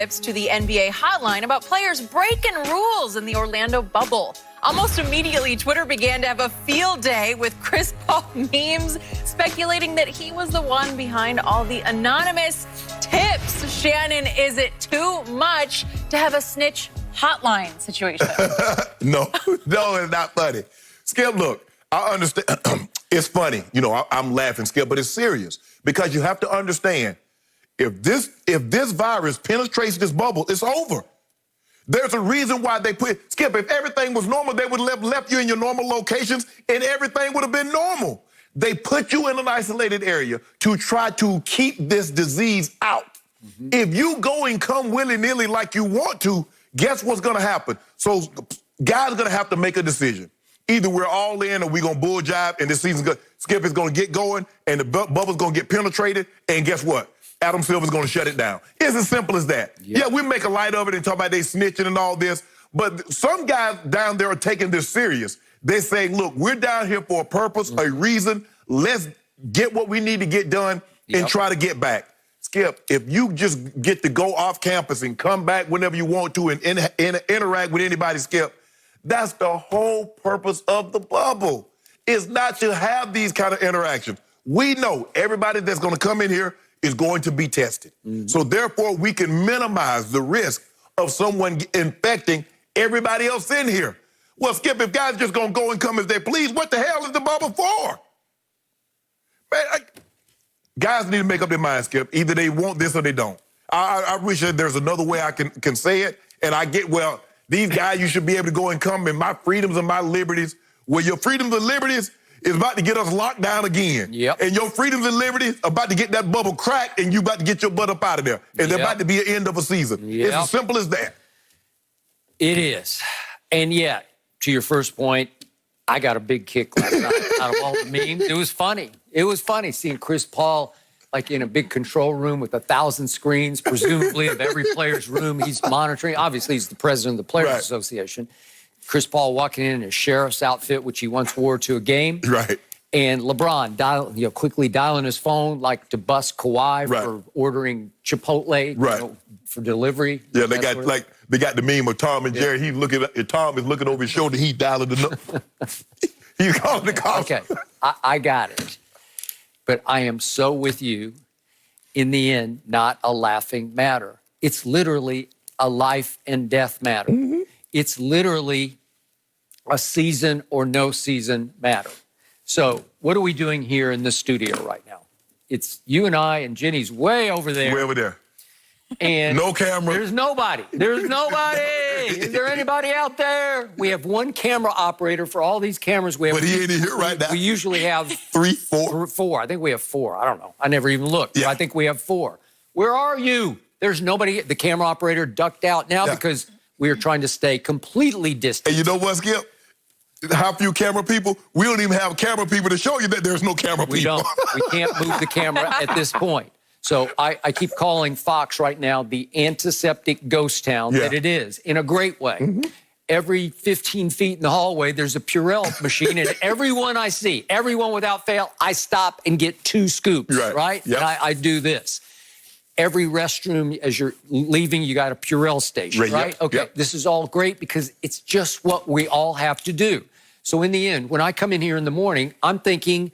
Tips to the NBA hotline about players breaking rules in the Orlando bubble. Almost immediately, Twitter began to have a field day with Chris Paul memes speculating that he was the one behind all the anonymous tips. Shannon, is it too much to have a snitch hotline situation? No, it's not funny. Skip, look, I understand. It's funny. You know, I'm laughing, Skip, but it's serious because you have to understand, if this virus penetrates this bubble, it's over. There's a reason why they put, Skip, if everything was normal, they would have left you in your normal locations and everything would have been normal. They put you in an isolated area to try to keep this disease out. Mm-hmm. If you go and come willy-nilly like you want to, guess what's going to happen? So guys are going to have to make a decision. Either we're all in or we're going to bull jive and this season's going to, Skip is going to get going and the bubble's going to get penetrated, and guess what? Adam Silver's going to shut it down. It's as simple as that. Yep. Yeah, we make a light of it and talk about they snitching and all this, but some guys down there are taking this serious. They're saying, look, we're down here for a purpose, a reason. Let's get what we need to get done and try to get back. Skip, if you just get to go off campus and come back whenever you want to and interact with anybody, Skip, that's the whole purpose of the bubble. It's not to have these kind of interactions. We know everybody that's going to come in here is going to be tested. Mm-hmm. So therefore, we can minimize the risk of someone infecting everybody else in here. Well, Skip, if guys just gonna go and come as they please, what the hell is the bubble for? Man, guys need to make up their mind, Skip. Either they want this or they don't. I wish that there's another way I can say it. And I get, well, these guys, you should be able to go and come in my freedoms and my liberties. Well, your freedoms and liberties is about to get us locked down again. Yep. And your freedoms and liberties are about to get that bubble cracked and you about to get your butt up out of there. And there's about to be an end of a season. It's as simple as that. It is. And yet, to your first point, I got a big kick last night out of all the memes. It was funny. It was funny seeing Chris Paul like in a big control room with 1,000 screens, presumably of every player's room he's monitoring. Obviously, he's the president of the Players Association. Chris Paul walking in a sheriff's outfit, which he once wore to a game. Right. And LeBron quickly dialing his phone like to bust Kawhi for ordering Chipotle for delivery. Yeah, they got the meme of Tom and Jerry. He's looking at Tom is looking over his shoulder. He's dialing the number. He's calling the cops. Okay, I got it. But I am so with you. In the end, not a laughing matter. It's literally a life and death matter. Mm-hmm. It's literally a season or no season matter. So what are we doing here in the studio right now? It's you and I, and Jenny's way over there. Way over there. And no camera. There's nobody. There's nobody. Is there anybody out there? We have one camera operator for all these cameras. But he ain't here right now. We usually have four. I think we have four. I don't know. I never even looked. Yeah. I think we have four. Where are you? There's nobody. The camera operator ducked out now because we are trying to stay completely distant. And you know what, Skip? How few camera people? We don't even have camera people to show you that there's no camera people. We don't. We can't move the camera at this point. So I keep calling Fox right now the antiseptic ghost town that it is, in a great way. Mm-hmm. Every 15 feet in the hallway, there's a Purell machine, and everyone I see, everyone without fail, I stop and get 2 scoops, right? Yep. And I do this. Every restroom, as you're leaving, you got a Purell station, right? Yep. Okay, this is all great because it's just what we all have to do. So in the end, when I come in here in the morning, I'm thinking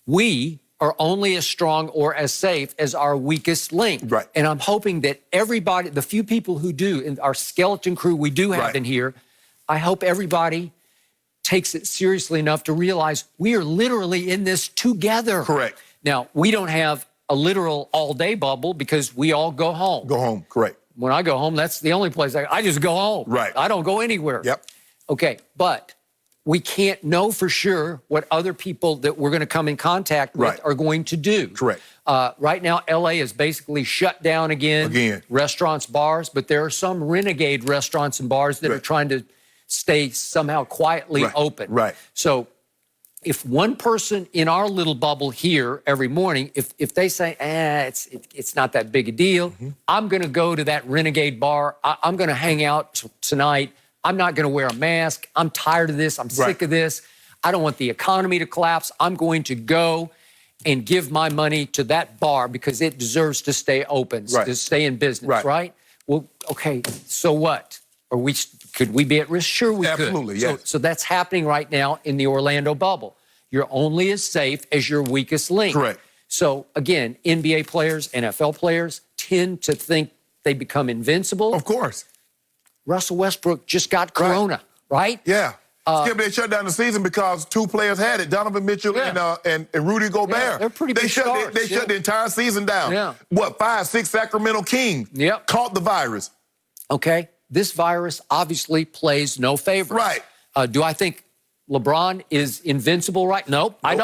we are only as strong or as safe as our weakest link. Right. And I'm hoping that everybody, the few people who do, in our skeleton crew we do have in here, I hope everybody takes it seriously enough to realize we are literally in this together. Correct. Now, we don't have a literal all-day bubble because we all go home. Go home, correct. When I go home, that's the only place I just go home. Right. I don't go anywhere. Yep. Okay, but we can't know for sure what other people that we're going to come in contact with are going to do. Correct. Right now, LA is basically shut down again. Restaurants, bars, but there are some renegade restaurants and bars that are trying to stay somehow quietly open. Right. So if one person in our little bubble here every morning, if they say, it's not that big a deal, I'm going to go to that renegade bar. I'm going to hang out tonight. I'm not going to wear a mask. I'm tired of this. I'm sick of this. I don't want the economy to collapse. I'm going to go and give my money to that bar because it deserves to stay open, to stay in business, right? Well, okay, so what? Could we be at risk? Sure we could. Absolutely, yes. So that's happening right now in the Orlando bubble. You're only as safe as your weakest link. Correct. So again, NBA players, NFL players tend to think they become invincible. Of course. Russell Westbrook just got corona, right? Yeah. Skip, they shut down the season because 2 players had it, Donovan Mitchell and Rudy Gobert. Yeah, they're pretty big stars. They shut the entire season down. Yeah. What, 5, 6 Sacramento Kings caught the virus. Okay. This virus obviously plays no favorites. Right. Do I think LeBron is invincible right? Nope. I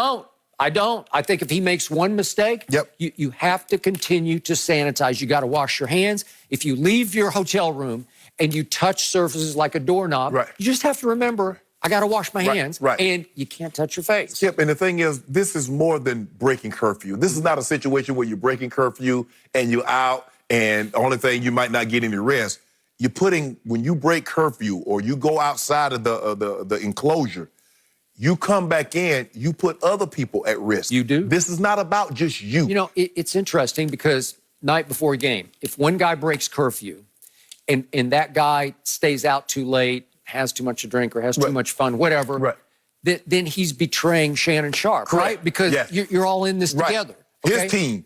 don't. I think if he makes one mistake, you have to continue to sanitize. You got to wash your hands. If you leave your hotel room and you touch surfaces like a doorknob, you just have to remember, I got to wash my hands, and you can't touch your face. Skip, and the thing is, this is more than breaking curfew. This is not a situation where you're breaking curfew and you're out and the only thing you might not get any rest. You're putting, when you break curfew or you go outside of the enclosure, you come back in, you put other people at risk. You do. This is not about just you. You know, it's interesting because night before a game, if one guy breaks curfew and that guy stays out too late, has too much to drink or has too much fun, whatever, then he's betraying Shannon Sharp, right? Because you're all in this together. Okay? His team.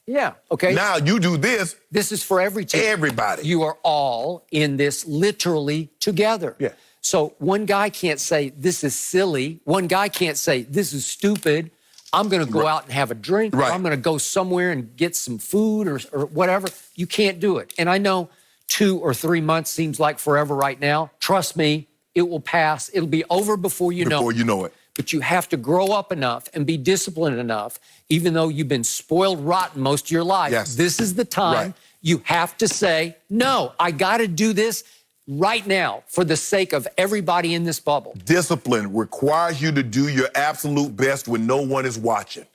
Yeah, okay. Now you do this. This is for every team. Everybody. You are all in this literally together. Yeah. So one guy can't say, this is silly. One guy can't say, this is stupid. I'm going to go out and have a drink. Or I'm going to go somewhere and get some food or whatever. You can't do it. And I know 2 or 3 months seems like forever right now. Trust me, it will pass. It'll be over before you know it. Before you know it. But you have to grow up enough and be disciplined enough, even though you've been spoiled rotten most of your life. This is the time you have to say, no, I got to do this right now for the sake of everybody in this bubble. Discipline requires you to do your absolute best when no one is watching.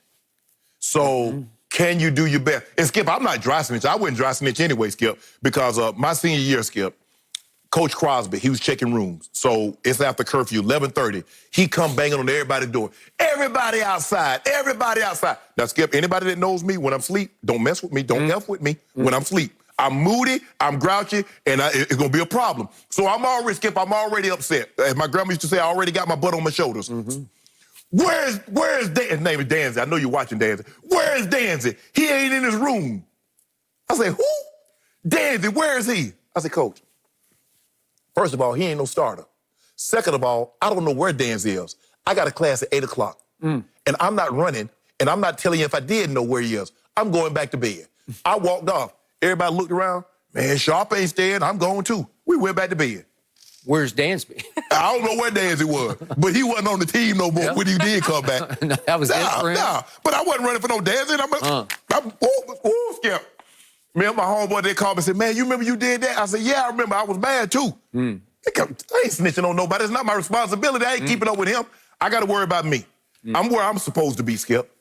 So can you do your best? And Skip, I'm not dry snitch. I wouldn't dry snitch anyway, Skip, because my senior year, Skip, Coach Crosby, he was checking rooms. So it's after curfew, 11:30. He come banging on everybody's door. Everybody outside, everybody outside. Now, Skip, anybody that knows me when I'm asleep, don't mess with me, don't F with me when I'm asleep. I'm moody, I'm grouchy, and it's going to be a problem. So I'm already upset. As my grandma used to say, I already got my butt on my shoulders. Where's Dan? His name is Danzy. I know you're watching Danzy. Where is Danzy? He ain't in his room. I say, who? Danzy, where is he? I say, Coach, first of all, he ain't no starter. Second of all, I don't know where Danzy is. I got a class at 8 o'clock, and I'm not running, and I'm not telling you if I did know where he is. I'm going back to bed. I walked off. Everybody looked around. Man, Sharp ain't staying. I'm going too. We went back to bed. Where's Dansby? I don't know where Danzy was, but he wasn't on the team no more when he did come back. No, that was it for him? Nah, but I wasn't running for no Danzy. I'm Skip. Me and my homeboy, they called me and said, man, you remember you did that? I said, yeah, I remember. I was mad too. I ain't snitching on nobody. It's not my responsibility. I ain't keeping up with him. I got to worry about me. I'm where I'm supposed to be, Skip.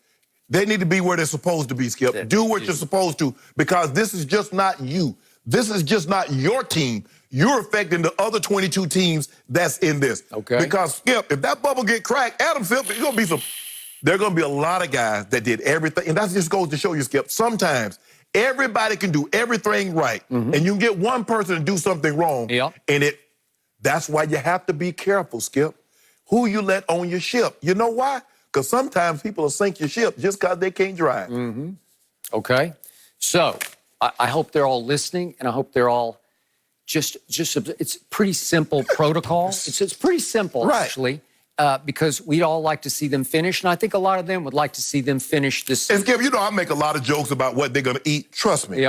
They need to be where they're supposed to be, Skip. Do what you're supposed to, because this is just not you. This is just not your team. You're affecting the other 22 teams that's in this. Okay. Because, Skip, if that bubble get cracked, Adam Silver, there are going to be a lot of guys that did everything. And that just goes to show you, Skip, sometimes everybody can do everything right. And you can get one person to do something wrong. And that's why you have to be careful, Skip. Who you let on your ship. You know why? Because sometimes people will sink your ship just because they can't drive. Okay. So I hope they're all listening, and I hope they're all just it's pretty simple protocol. It's pretty simple, actually, because we'd all like to see them finish, and I think a lot of them would like to see them finish this. And Skip, you know I make a lot of jokes about what they're going to eat. Trust me.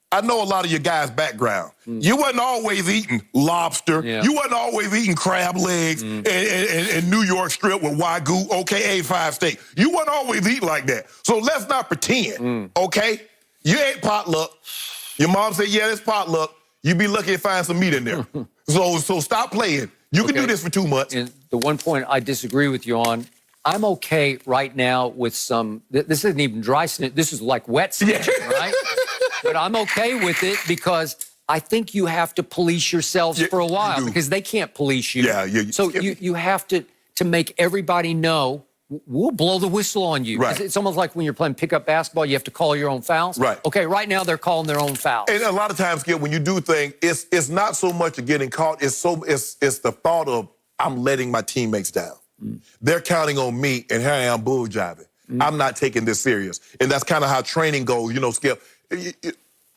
I know a lot of your guys' background. You wasn't always eating lobster. You wasn't always eating crab legs and New York strip with Wagyu, okay, A5 steak. You wasn't always eating like that. So let's not pretend, okay? You ate potluck. Your mom said, yeah, it's potluck. You'd be lucky to find some meat in there. So stop playing. You can do this for 2 months. And the one point I disagree with you on, I'm okay right now with some, this isn't even dry snitch, this is like wet snitching, right? But I'm okay with it because I think you have to police yourselves for a while because they can't police you. So you have to make everybody know we'll blow the whistle on you. Right. It's almost like when you're playing pickup basketball, you have to call your own fouls. Right. Okay, right now they're calling their own fouls. And a lot of times, Skip, when you do things, it's not so much of getting caught. It's the thought of I'm letting my teammates down. They're counting on me, and here I am bull jiving. I'm not taking this serious. And that's kind of how training goes, Skip.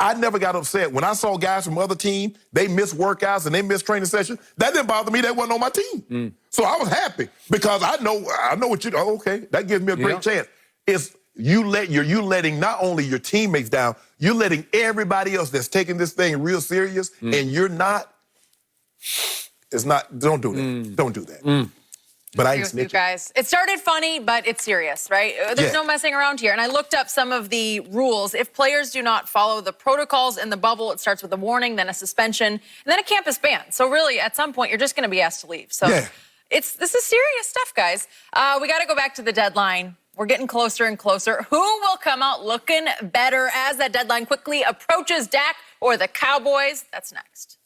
I never got upset. When I saw guys from other teams, they missed workouts and they missed training sessions, that didn't bother me. That wasn't on my team. So I was happy because I know what you do. Oh, okay, that gives me a great chance. It's you letting not only your teammates down, you're letting everybody else that's taking this thing real serious, and you're not. It's not. Don't do that. Don't do that. But I ain't snitching. You guys. It started funny, but it's serious, right? There's no messing around here. And I looked up some of the rules. If players do not follow the protocols in the bubble, it starts with a warning, then a suspension, and then a campus ban. So really, at some point, you're just going to be asked to leave. So this is serious stuff, guys. We got to go back to the deadline. We're getting closer and closer. Who will come out looking better as that deadline quickly approaches, Dak or the Cowboys? That's next.